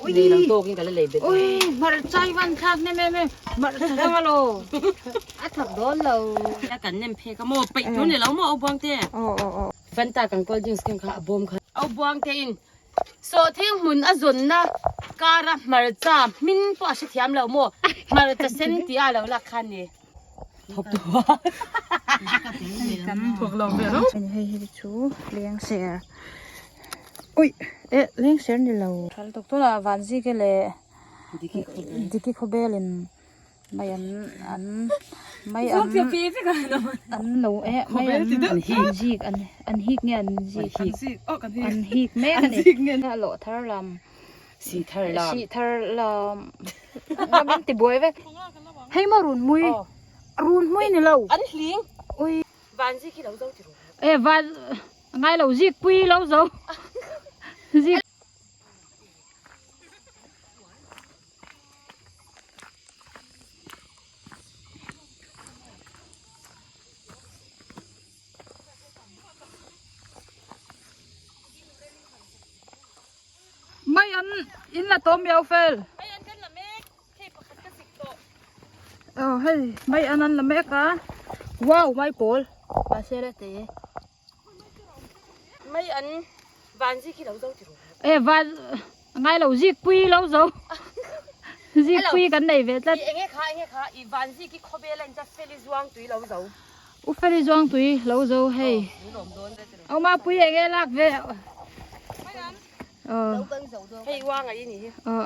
Ui lang to king kala lebet. Ui, marchay van khak ne me marchay malo. Athak don lo. Ya kan nem phe ka mo pai tu ne lo mo au buang te. Oh. Fanta kan kol jings kem kha bom kha. Au buang te in. So thing mun azun na kara marcha min po asi thiam lo mo. Marcha sen ti a lo la khan ni. Thop tu. Kan thuộc lo ve ro. Hei chu liang ser. Ui, liang ser ni lo. Thal tok to la van ji ke le. Diki khobelin mai an mai an an no mai an hik an hik nge an hik me kan lo thar lam Si thar lam ngamen ti boy ve hei ma run mui ni lo An hling. ui Van ji ki lo zo ti ro. van ngai lo zik pui lo zo zik mai an in la tom yau fel Ai an kan la me ke pakhat ka sik to. hey mai an la me ka wow mai pol ba se la te Mai an van ji ki lo zo ti ro. van ngai lo zik pui lo zo zik pui kan nei ve tlat I enge kha I van ji ki khobe la in ja feli zuang tui lo zo. u feri zong tui lo zo hey Ni lom don de ti ro. au ma pui enge lak ve Hei wa ngai ni.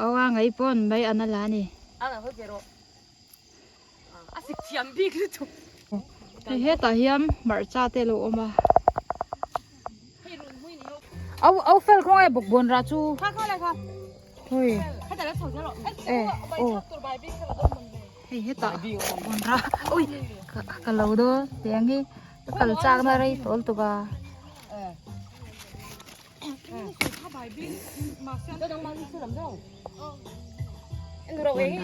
awa ngai pon mai an la ni Ana ho ke ro. Asik thiam bi ki tu. he ta hiam mar cha te lo oma Hei run hui ni ho. au fel krong e bok bon ra chu Kha la kha. hoi Kha ta la chho ja lo. oh Tur bai bi kha don mon de. hey he ta bon ra ui ka lo do tiang hi kal chak na rei tol tu ba Đó đang mang sư làm đâu? Anh rồi vậy,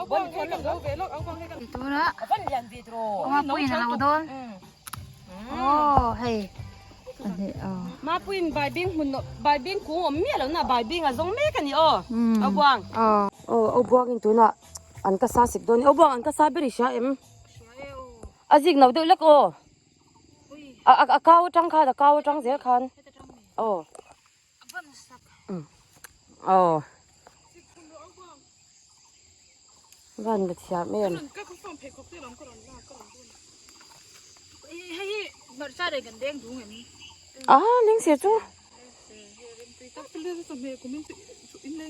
bận con làm đâu về lúc ông con cái tu na vẫn làm gì rồi? ma pui na lo don oh hey ani Má pin bài pin cũng ổn miết lắm nè, bài pin là giống mấy cái này ông Quang. Ông Quang cái tuổi nè, anh cái sao xịt đôi, ông Quang anh cái sao biết sao em? À gì nào được lắc cao trăng khai là cao trăng dễ khăn. Vâng, được chả mềm. hey mar cha de gan deng du ngem À, lính xịt chú.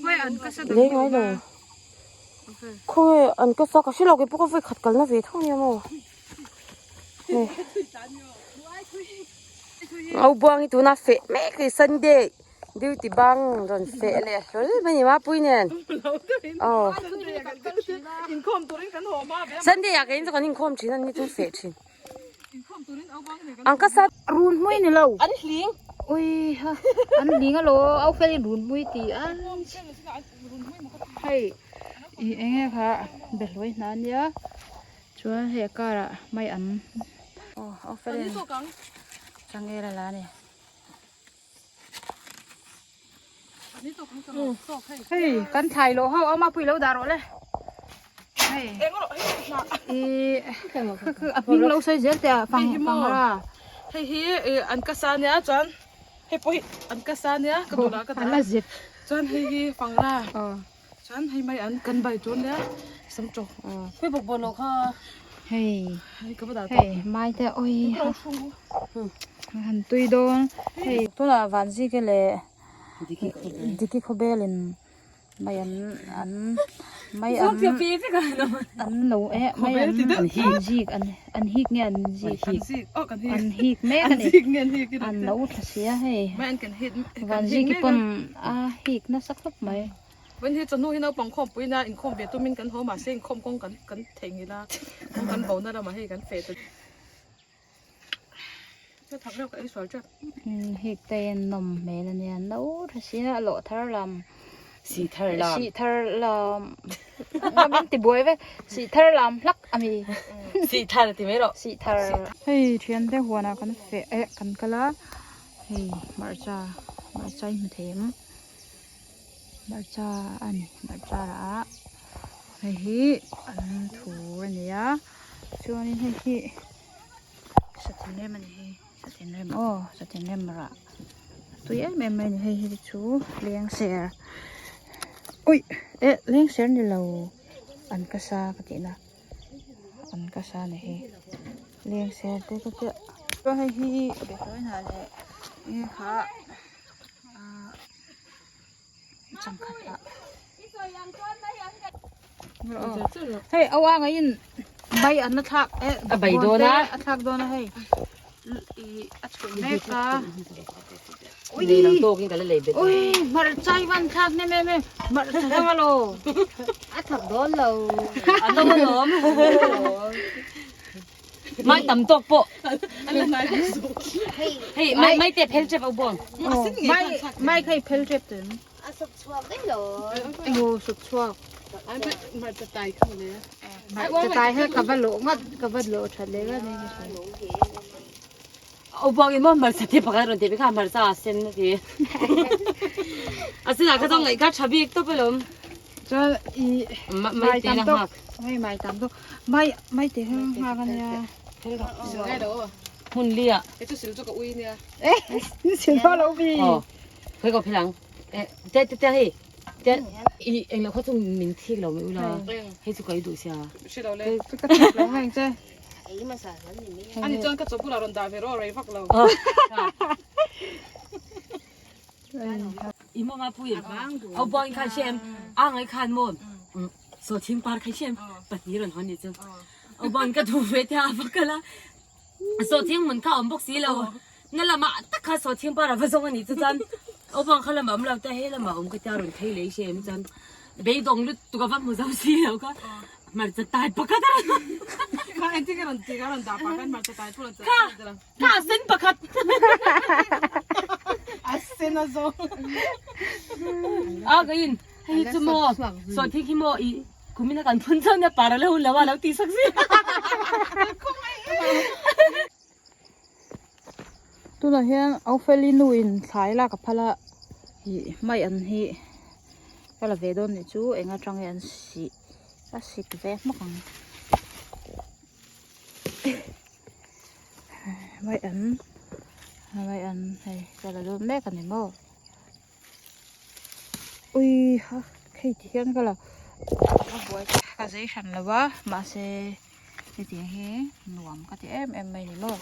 mai an ka sa Lính ngay rồi. Khôi, anh cái sao cái xí lọc cái bốc cái khát cẩn nó về thôi nha mồ. Ông Quang cái tuổi nè phệ mẹ cái sân đê. Điều thì băng rồi phệ lẹ rồi mấy má pui nè. Sân đê à cái gì còn nhìn không chỉ là nhìn tôi phệ chỉ. Anh cái sao run mui ni lo anh liếng. ui ha an linga lo au fel run mui ti an hey I enge kha beloi nan ya chua he kara mai an au fel change la ni hey kan thai lo ho au ma pui lo da ro le heyคืออภิงเราใส่เจลแต่ฟังra hei an ka sa nia chuan hei poi an ka sa nia ka dula ka ala zit chuan hei fangra chuan hei mai an kan bai chuan nia sam cho Cái bột bột nó kha. hey hei ka bada hey mai te oi han tui don hey to la van ji ke le diki khobelin mai an mai an no mai an hik an hik nge an hik me kan an no thsia hey mai an kan hit van ji ki pon hik na sak thap maiวันที่จะนู่นที่เราปังคอมปุ้ยนะอินคอมเบียตุ้มินกันหัวมาเส้นคอมกงกันเทงนี่ละกันเบาหน้าเรามาให้กันเฟดจะทำเรื่องกับไอ้สวยจ้ะ hik ten nom me la ne no thsia lo thar lam Xì thar lam. si thar lam ngamen ti boy ve si thar lam lak ami Xì thar thì mấy rồi. si thar hey thian te huana kan fe kan kala hey marcha im them marcha ani marcha ra hei hi an thu ania chuan in hei hi satin lem ani hi satin lem satin lem ra tui em ni hei hi chu leng ser ui leng ser ni lo an ka sa ka ti na an ka sa ni hi leng ser te ka teก็ให้ที่เด็กน้อยหาเลยนี่ค่ะจังคัดละเฮ้ยเอาวางไงยินใบอันนั้นทักใบโดนะ ทักโดนะเฮ้ยอัดฉุนแม่กะ นี่เราโตกินกันเลยเบ็ด อุ้ยมาใจวันทักเนี่ยแม่มาใจมาโลอัดทักโดนเรา อันต้องมาหอมไม่ต่ำตกโปะเฮ้ยไม่เตะเพลเจ็บเอาบ่วง ไม่เคยเพลเจ็บถึง สุดชอบได้เหรอ ไอ้โหสุดชอบ มันจะตายขึ้นเลย จะตายให้กับว่าโหลงัดกับว่าโหลทะเลก็นี่ เอาบ่วงอีมันมาสติปากการันตีไปข้ามาซาเซนทีอาศิลาก็ต้องไอ้กัดชาบีกตัวไปล้ม จะอี ไม่เตะนะฮัก ไม่ตามตัวไม่เตะให้มากันเนี่ย ได้เด้อ หุ่นเลี้ย ไอ้ตัวสิลจะกับอุ้ยเนี่ย นี่สิพ่อเราบี อ๋อเคยกับพี่หลังเตะเฮ้ยเตะอีเองเราเขาต้องมินที่เราไม่รู้ละให้สุกัยดูเสีย ใช่เราเลย จะกระตุกเราให้ใช่ ไอ้มาสารนี่ไม่ อันนี้จนกระจกพวกเราโดนด่าไปรออะไรฟักเรา อีโมมาพูดเอาบ่วงคันเชมอ่างไอ้คันโมนโซทิ้งปาร์คันเชมปัดนี้รันหันนี่จ้ะเอาบ่วงก็ถูกเวทีอาฟักละโซทิ้งเหมือนข้าวอมบกสีเรานั่นแหละมาตักข้าโซทิ้งปาร์ฟังอันนี้จ้ะเอาบ่วงเขาละมาเราแต่ให้ละมาก็จะรุนเทเลยเชมจ้ะเบย์ดงลุตุกับว่ามือเราสีแล้วก็มันจะตายปะกัน ข้าเอ็นที่กันด่าปากกันมาจะตายพวกเราจะ ข้าเส้นปะกัน อาเซนอาโซ ก็ยินให้จุโมส่วนที่คิโมอีคุณมีนักการพุ่งเจ้าเนี่ยปาร์แล้วแล้วว่าแล้วตีสักสิ ตัวนั้นเฮียเอาเฟลินูอินสายลากับพละไม่อันฮีก็ละเวดอนนี่จูเองจังยันสิกเวมักไม่อันให้ก็ละโดนแม่กันนี่บ่อุ้ยฮะใครเทียนก็ละมาบวยก็จะฉันละวะมาเสที่เสียงเฮหนวมก็ที่เอ็มไม่นี่บ่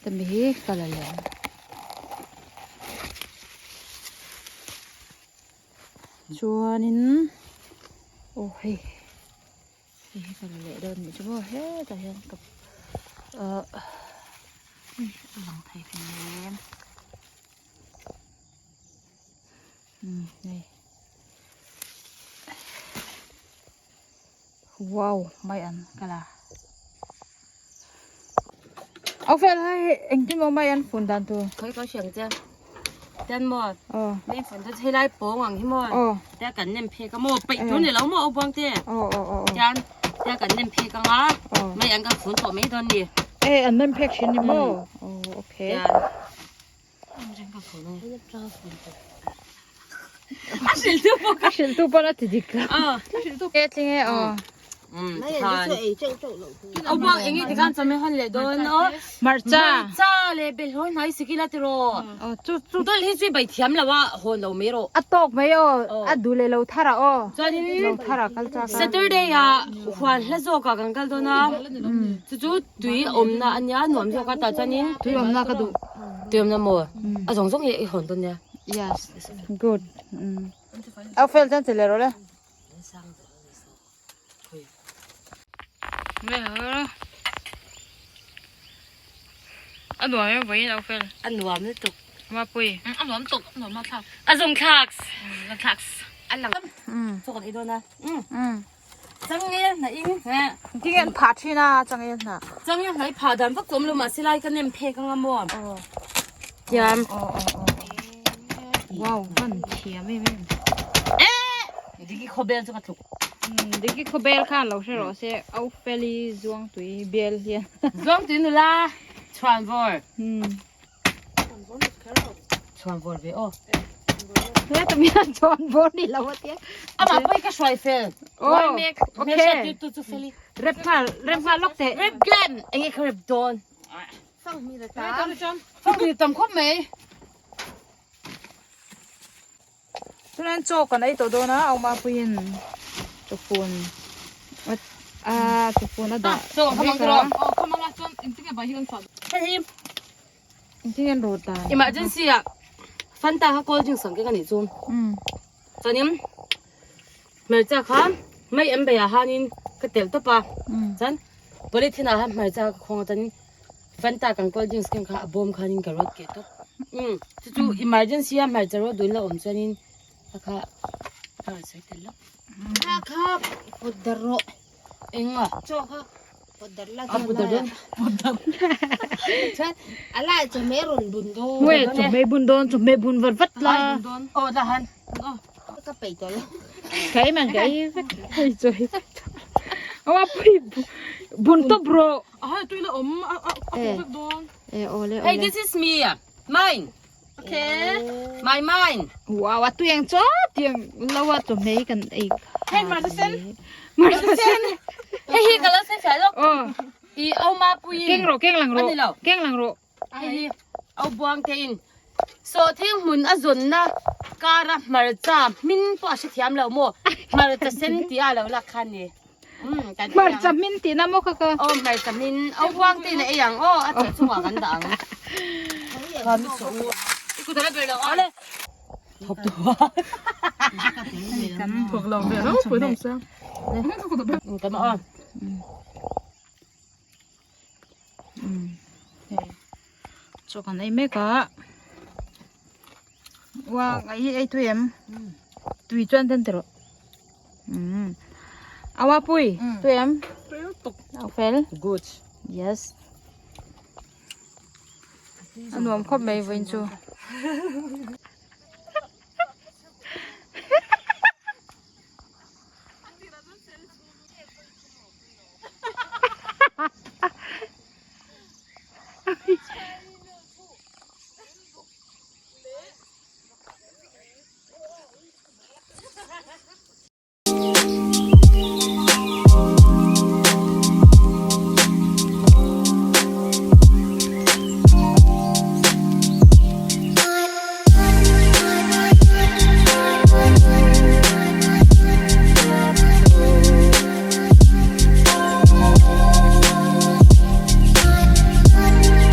แต่มีก็ละเลยชวนนินโอ้ยนี่ก็ละเลยเดินไปชั่วโมงเฮ้แต่เห็นกับหลังไทยเป็นเล่มนี่ว้าวไม่อันก็ละเอาเฟลให้เอ็งที่มองไม่อันฝุ่นดันตัว เคยก็เสียงจ้ะเต้นหมด อ๋อ นี่ฝนจะใช้ไล่โป้งหวังที่หมด อ๋อ แต่กันเน้นเพก็หมดไปจุนเนี่ยเราหมดเอาบวงเจ้ อ๋อจานแต่กันเน้นเพก็งาไม่อันกับฝนตกไม่โดนดิ อันนั้นเพกชิ้นนี่บ่โอเค จานไม่ใช่กับฝนเลยชิลตูปนัดดิกละเอ็ดยังไงไม่อย่างนี้คือไอ้เจ้าหลง เอาบวงเองที่กันจะไม่หันเลยโดนเนาะ มาจ้า จ้าเลยเป็นหัวไหนสกิลติโร จุด ตัวที่ช่วยไปเทียมแล้วว่าหัวเราไม่รู้ อัดตกไหมดูเลยเราท่าระจานนี้ เราท่าระกันจ้า Saturday อ่ะหัวแล้วโจกันกันตัวนะจู่ตุยอมนะอันนี้หนุ่มโจกันแต่จานี้ ตุยอมน่ากระดู ตุยอมนะมัวสองเอ๋คนตัวเนี้ย yes good เอาเฟลจันเสร็จแล้วเลยไม่เหรออันหนุ่มไม่ไหวเอาเฟล อันหนุ่มนี่ตก มาปุย อันหนอมตกหนอมมาพัก อันสงคัก แล้วทัก อันหลังโจกันอีโดนะจังเงี้ยนะอิงฮะ ที่เงินผัดที่น่าจังเงินน่ะ จังเงี้ยไหนผ่าดันพวกกลมลงมาสิไลกันเนี่ยเพกันละมัวจาม ว้าวมันเทียไม่ ดิกี้ขบเบลจะกระตุก ดิกี้เขาเบลข้างเราใช่หรอเสียเอาเฟลีจวงตุยเบลเฮีย ลองตื่นดูละทรานวอร์ท ชวนบอลไปโอ้ แล้วจะมีอันจอนบนนี่เราว่าเตี้ย อ่ะมาไปก็ช่วยเฟล โอ้โอเค ตุเฟลิ เร็บพาล็อกเตะ เรบแกลนเอ็งไอ้คริบโดน Phong mi là จอ ta. นจอนฟังดีตำคบไหม ฉะนั้นโจกันไอ้ตัวโดนะเอามาปีนจุปูนจุปูนแล้วด่า โซ่ขมังกรอบ อ๋อเขามาละจอนอินทิเกบายฮิกันฝัน เฮ้ย ที่กันโรดตา emergency อ่ะฟันตาเขาก็จึงสังเกตกันนี่จุนตอนนี้เมื่อจากค่ะไม่เอ็มเบียฮานินก็เตลตัวปะจันบริษัทน่ะเมื่อจากของตอนนี้ฟันตากันก็จึงสังเกตค่ะบอมขานินกับรถเกตจู่ emergency อ่ะเมื่อจากรถดุลละจันนินค่ะใส่เตลละ Ha khap. Podaro. เอ็งอ่ะ Cho ha. Podar la. อ่ะพูดเดิน Chan. Ala cho meron bundo. เว้ยจุไม่บุญโดนจุไม่บุญวัดละ โอ้ทหาร Ka pay to la. ไก่มันไก่ไอ้จุยเอาว่าปีบุญตัวบร อ่ะตัวละอ่ะโดน โอเล่ Hey this is me mine โอเค my mine ว้าวตัวยังจ้าตัวยังเราว่าจุไม่กันไอ้ ให้มาดิเซน มาเส้น เฮ้ยกันแล้วใช่ไหมลูก โอ้ อีเอามาปุย เก่งโรเก่งหลังโรเก่งหลังโร เฮ้ยเอาบวงเทินโซที่หุ่นอจุนนะการะมาร์จ้ามินปัวชิที่ยามเราโมมาร์จ้าเซนติอาเราลักขันนี่กัน มาจะมินตีน้ำมุกก็ โอ้มาร์จ้ามินเอาบวงเทินไอ้ยังโอ้อาจจะชัวกันดังความสูงกูจะได้ไปแล้วอะไรทบตัว พวกเราเนี่ยเราไปทำเสียง กันมาอ่ะ จกันไอ้เมกะว่าไอ้ตัวเอ็มตัวจวนเต็มตัวเอาว่าปุยตัวเอ็มเอาเฟล good yes อันนู้นครบไหมวินชู